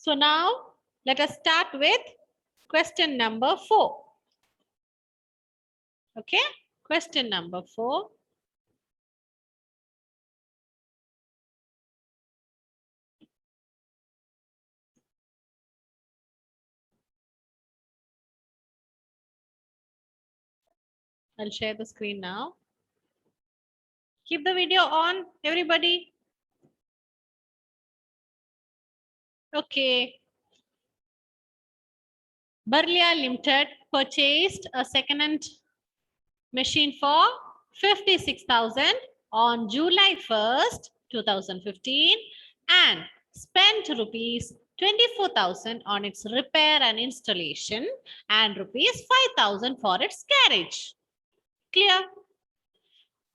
So now let us start with question number 4. Okay, question number 4. I'll share the screen now. Keep the video on, everybody. Okay. Birla Limited purchased a second-hand machine for 56,000 on July 1st, 2015 and spent rupees 24,000 on its repair and installation and rupees 5,000 for its carriage. Clear?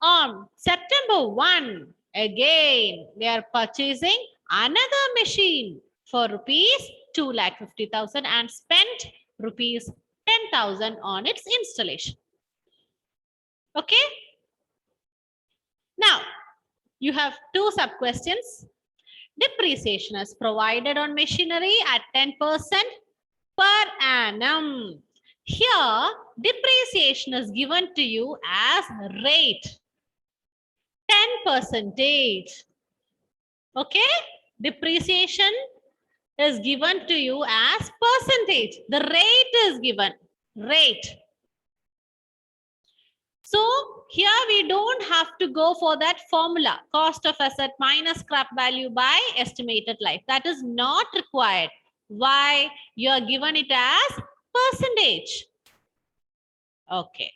On September 1, again, they are purchasing another machine for rupees 2,50,000 and spent rupees 10,000 on its installation. Okay? Now, you have two sub-questions. Depreciation is provided on machinery at 10% per annum. Here, depreciation is given to you as rate. 10%. Okay? Depreciation is given to you as percentage. The rate is given. Rate. So here we don't have to go for that formula. Cost of asset minus scrap value by estimated life. That is not required. Why? You are given it as percentage. Okay.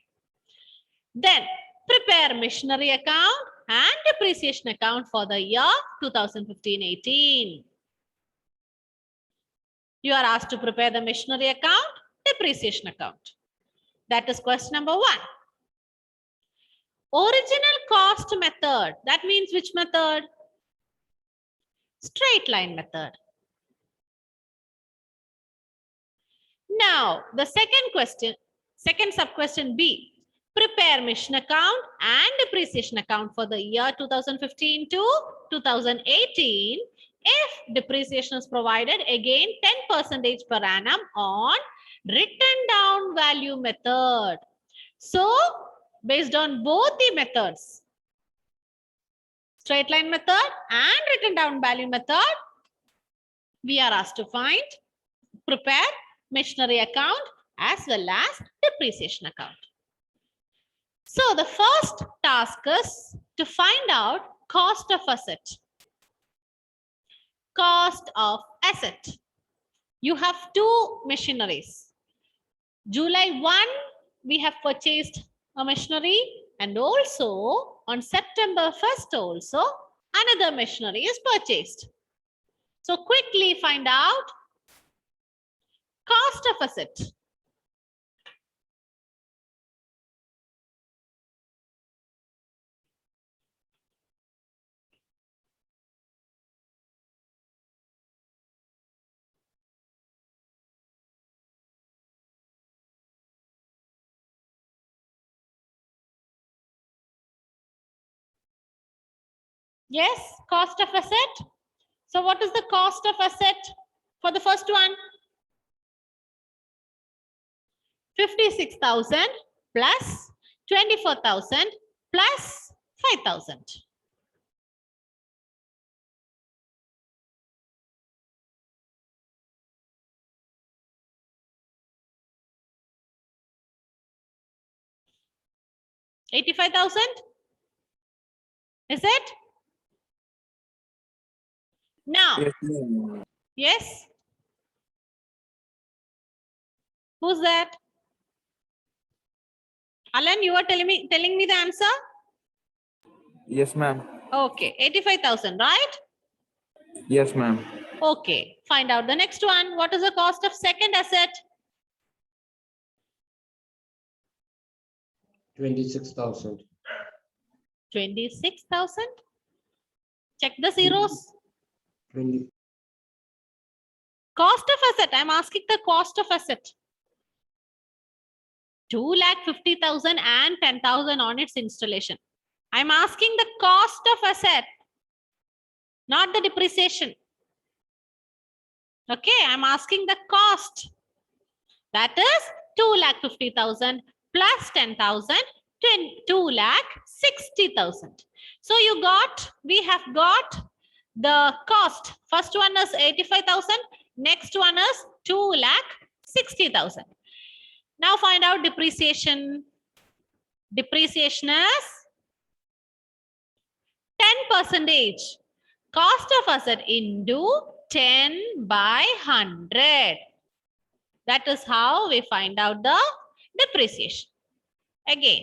Then prepare machinery account and depreciation account for the year 2015-18. You are asked to prepare the machinery account, depreciation account. That is question number 1. Original cost method. That means which method? Straight line method. Now, the second sub-question B. Prepare machine account and depreciation account for the year 2015 to 2018. If depreciation is provided, again 10% per annum on written down value method. So, based on both the methods, straight line method and written down value method, we are asked to prepare machinery account as well as depreciation account. So the first task is to find out cost of asset. Cost of asset. You have two machineries. July 1, we have purchased a machinery, and also on September 1st also another machinery is purchased. So quickly find out cost of asset. Yes, cost of asset. So what is the cost of asset for the first one? 56,000 plus 24,000 plus 5,000. $85,000? Is it? Now. Yes. Yes? Who's that? Alan, you are telling me the answer? Yes, ma'am. Okay, 85,000, right? Yes, ma'am. Okay, find out the next one. What is the cost of second asset? 26,000. 26,000. Check the zeros. 20. Cost of asset. I'm asking the cost of asset. 2,50,000 and 10,000 on its installation. I'm asking the cost of asset, not the depreciation. Okay, I'm asking the cost. That is 2,50,000 plus 10,000, 2,60,000. So we have got the cost. First one is 85,000. Next one is 2,60,000. Now find out depreciation. Depreciation is 10%. Cost of asset into 10 by 100. That is how we find out the depreciation. Again,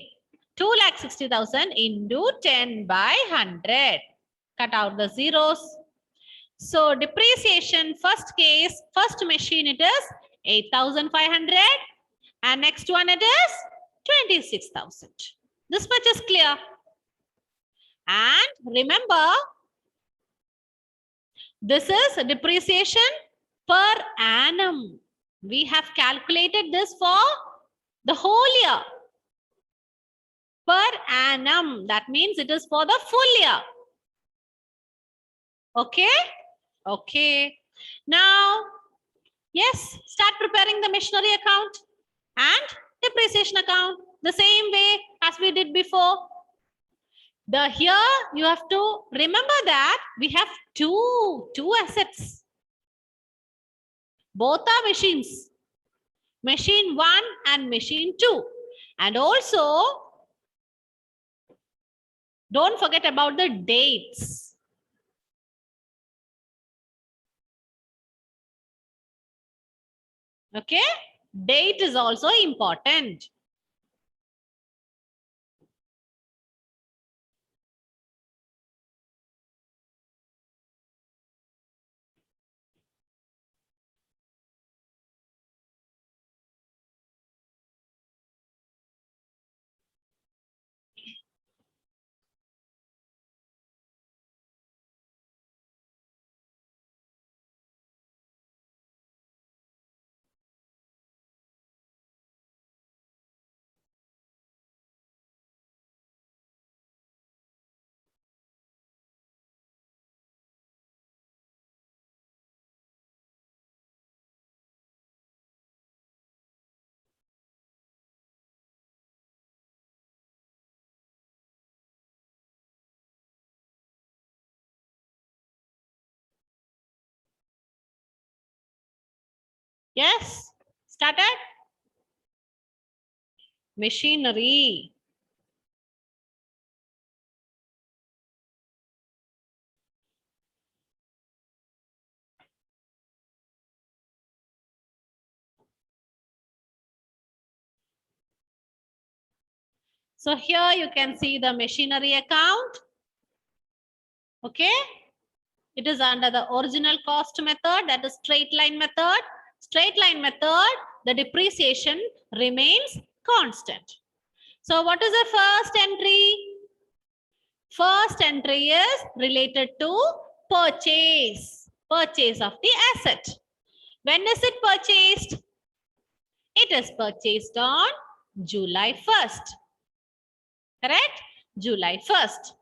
2,60,000 into 10 by 100. Cut out the zeros. So depreciation, first case, first machine it is 8,500 and next one it is 26,000. This much is clear. And remember, this is depreciation per annum. We have calculated this for the whole year. Per annum. That means it is for the full year. Okay? Okay. Now, yes, start preparing the machinery account and depreciation account the same way as we did before. Here you have to remember that we have two assets. Both are machines. Machine 1 and machine 2. And also, don't forget about the dates. Okay? Date is also important. Yes, started. Machinery. So here you can see the machinery account. Okay. It is under the original cost method, that is straight line method. Straight line method, the depreciation remains constant. So what is the first entry? First entry is related to purchase. Purchase of the asset. When is it purchased? It is purchased on July 1st. Correct? July 1st.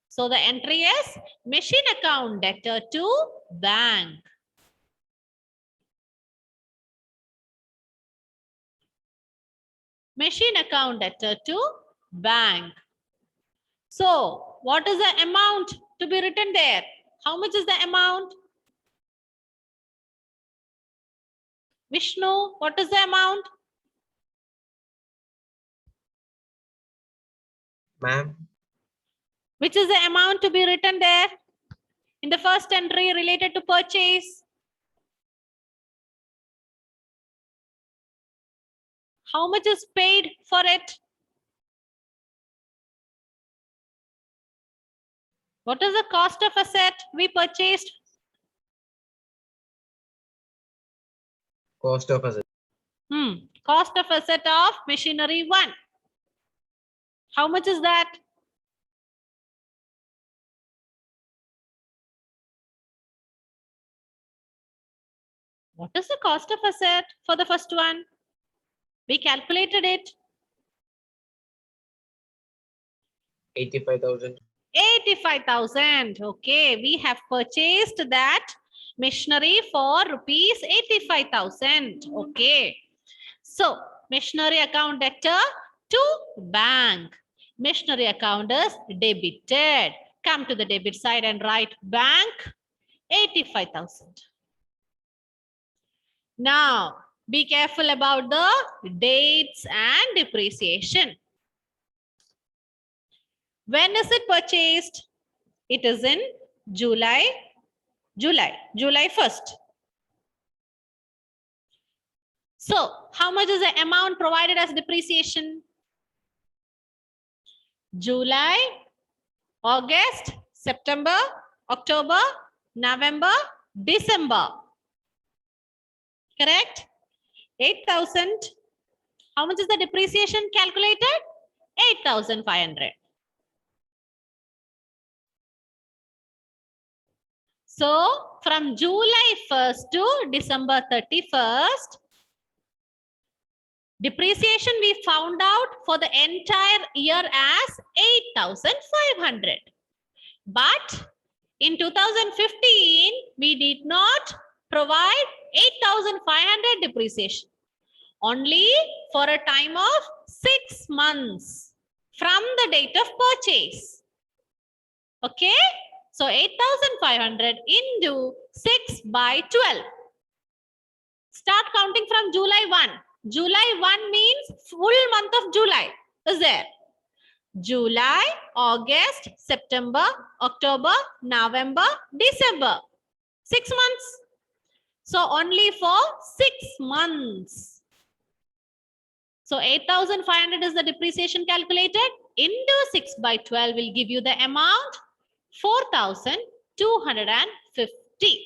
So the entry is machine account debtor to bank. Machine account debtor to bank. So what is the amount to be written there? How much is the amount? Vishnu, what is the amount? Ma'am, Which is the amount to be written there in the first entry related to purchase? How much is paid for it? What is the cost of asset we purchased? cost of asset. Cost of asset of machinery 1. How much is that? What is the cost of asset for the first one? We calculated it. 85,000. 85,000. Okay, we have purchased that Machinery for rupees 85,000. Okay. So, machinery account debtor to bank. Machinery account is debited. Come to the debit side and write bank 85,000. Now, be careful about the dates and depreciation. When is it purchased? It is in July 1st. So, how much is the amount provided as depreciation? July, August, September, October, November, December. Correct? 8,000. How much is the depreciation calculated? 8,500. So, from July 1st to December 31st, depreciation we found out for the entire year as 8,500. But in 2015, we did not provide 8,500 depreciation. Only for a time of 6 months from the date of purchase. Okay? So 8,500 into 6 by 12. Start counting from July 1. July 1 means full month of July is there. July, August, September, October, November, December. 6 months. So only for 6 months. So 8,500 is the depreciation calculated. Into 6 by 12 will give you the amount 4,250.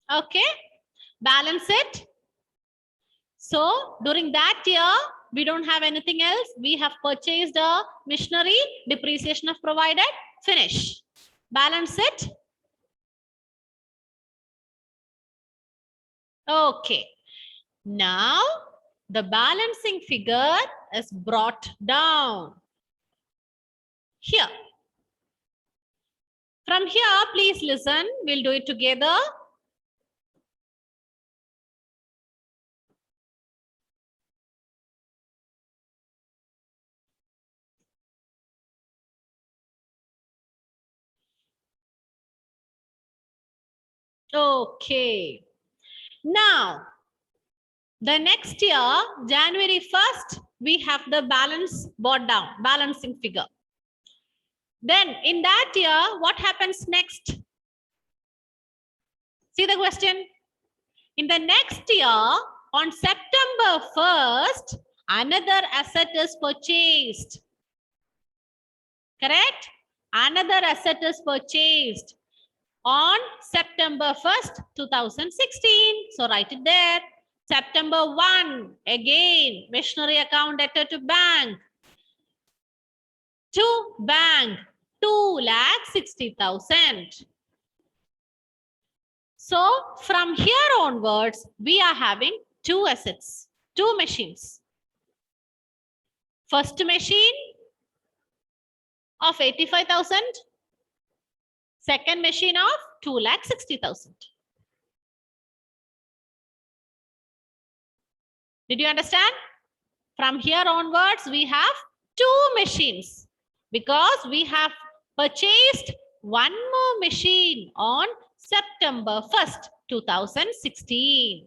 Okay, balance it. So during that year, we don't have anything else. We have purchased a machinery, depreciation of provided, finish. Balance it. Okay. Now the balancing figure is brought down. Here. From here, please listen. We'll do it together. Okay. Now, the next year, January 1st, we have the balance brought down, balancing figure. Then in that year, what happens next? See the question? In the next year, on September 1st, another asset is purchased. Correct? Another asset is purchased on September 1st, 2016. So write it there. September 1, again, machinery account debtor to bank. To bank, 2,60,000. So from here onwards, we are having two assets, two machines. First machine of 85,000. Second machine of 2,60,000. Did you understand? From here onwards, we have two machines because we have purchased one more machine on September 1st, 2016.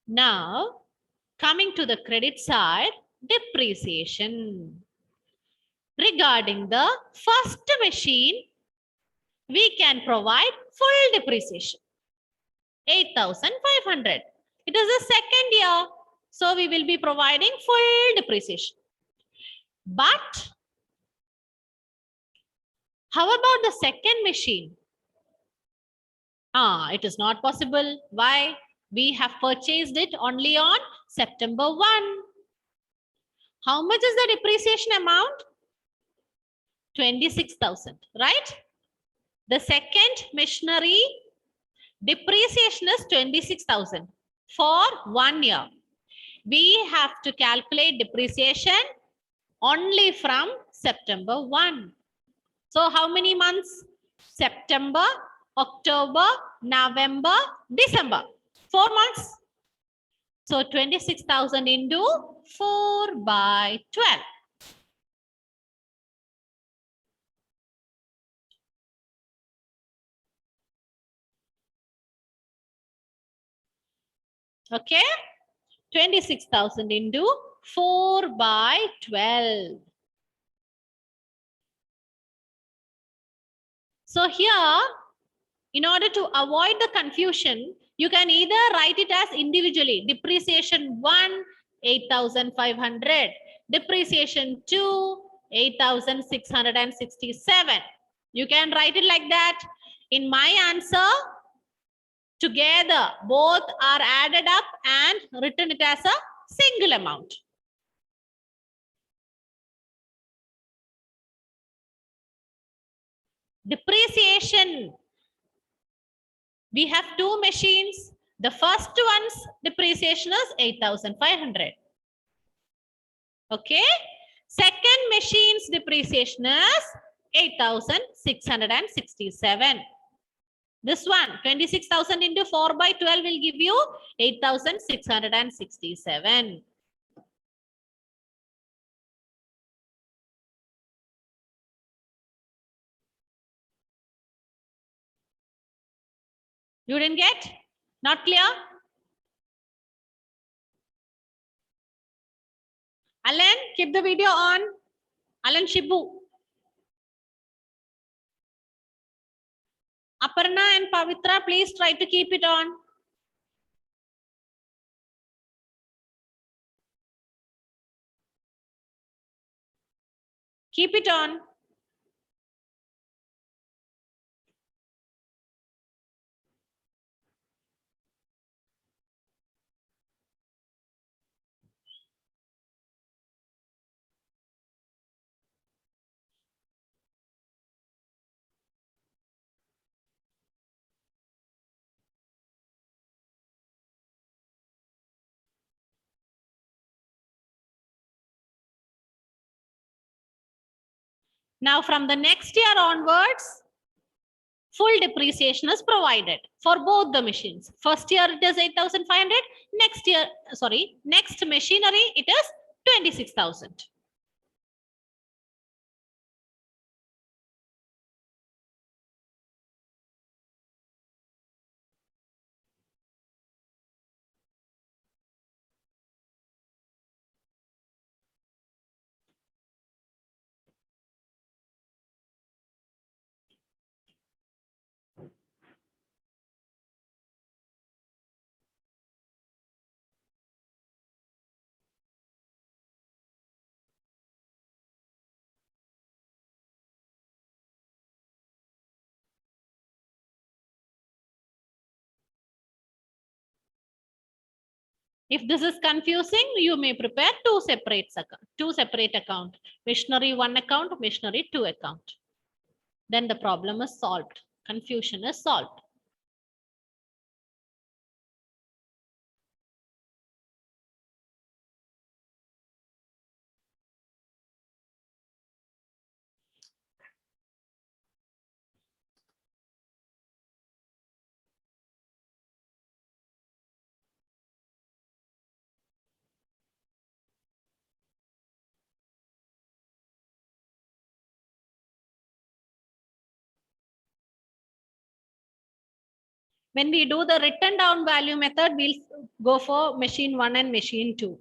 Now, coming to the credit side, depreciation. Regarding the first machine, we can provide full depreciation, 8,500. It is the second year, so we will be providing full depreciation. But how about the second machine? It is not possible. Why? We have purchased it only on September 1. How much is the depreciation amount? 26,000, right? The second machinery depreciation is 26,000 for 1 year. We have to calculate depreciation only from September 1. So how many months? September, October, November, December. 4 months. So 26,000 into 4 by 12. Okay. 26,000 into 4 by 12. So here, in order to avoid the confusion, you can either write it as individually. Depreciation 1, 8,500. Depreciation 2, 8,667. You can write it like that. In my answer, together, both are added up and written it as a single amount. Depreciation. We have two machines. The first one's depreciation is 8,500. Okay. Second machine's depreciation is 8,667. This one, 26,000 into 4 by 12 will give you 8,667. You didn't get? Not clear? Alan, keep the video on. Alan Shibu. Aparna and Pavitra, please try to keep it on. Keep it on. Now from the next year onwards, full depreciation is provided for both the machines. First year it is 8,500. Next year, sorry, next machinery it is 26,000. If this is confusing, you may prepare two separate account. Machinery 1 account, machinery 2 account. Then the problem is solved. Confusion is solved. When we do the written down value method, we'll go for machine 1 and machine 2.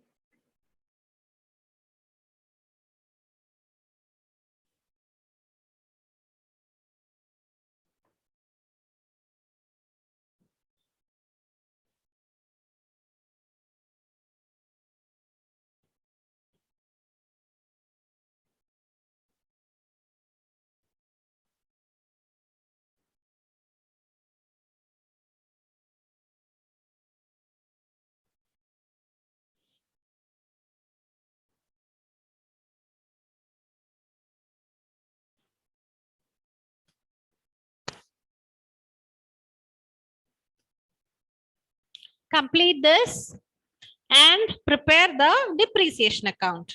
complete this and prepare the depreciation account.